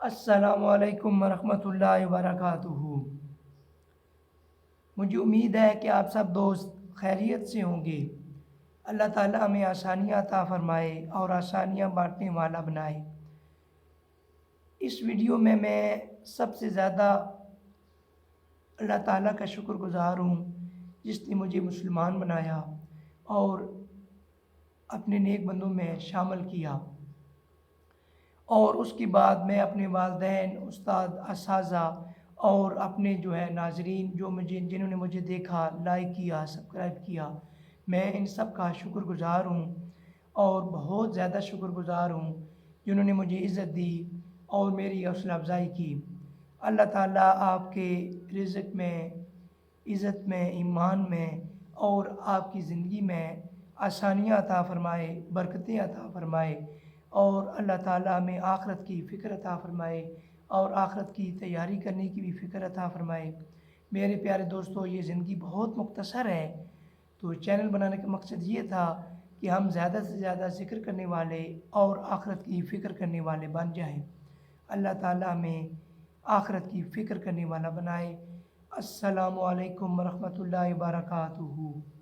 السلام علیکم ورحمۃ اللہ وبرکاتہ۔ مجھے امید ہے کہ آپ سب دوست خیریت سے ہوں گے۔ اللہ تعالیٰ ہمیں آسانیاں عطا فرمائے اور آسانیاں بانٹنے والا بنائے۔ اس ویڈیو میں سب سے زیادہ اللہ تعالیٰ کا شکر گزار ہوں جس نے مجھے مسلمان بنایا اور اپنے نیک بندوں میں شامل کیا، اور اس کے بعد میں اپنے والدین، استاد، اساتذہ اور اپنے ناظرین جنہوں نے مجھے دیکھا، لائک کیا، سبسکرائب کیا، میں ان سب کا شکر گزار ہوں اور بہت زیادہ شکر گزار ہوں جنہوں نے مجھے عزت دی اور میری حوصلہ افزائی کی۔ اللہ تعالیٰ آپ کے رزق میں، عزت میں، ایمان میں اور آپ کی زندگی میں آسانیاں عطا فرمائے، برکتیں عطا فرمائے، اور اللہ تعالیٰ ہمیں آخرت کی فکر عطا فرمائے اور آخرت کی تیاری کرنے کی بھی فکر عطا فرمائے۔ میرے پیارے دوستو، یہ زندگی بہت مختصر ہے، تو چینل بنانے کا مقصد یہ تھا کہ ہم زیادہ سے زیادہ ذکر کرنے والے اور آخرت کی فکر کرنے والے بن جائیں۔ اللہ تعالیٰ ہمیں آخرت کی فکر کرنے والا بنائے۔ السلام علیکم ورحمۃ اللہ وبرکاتہ۔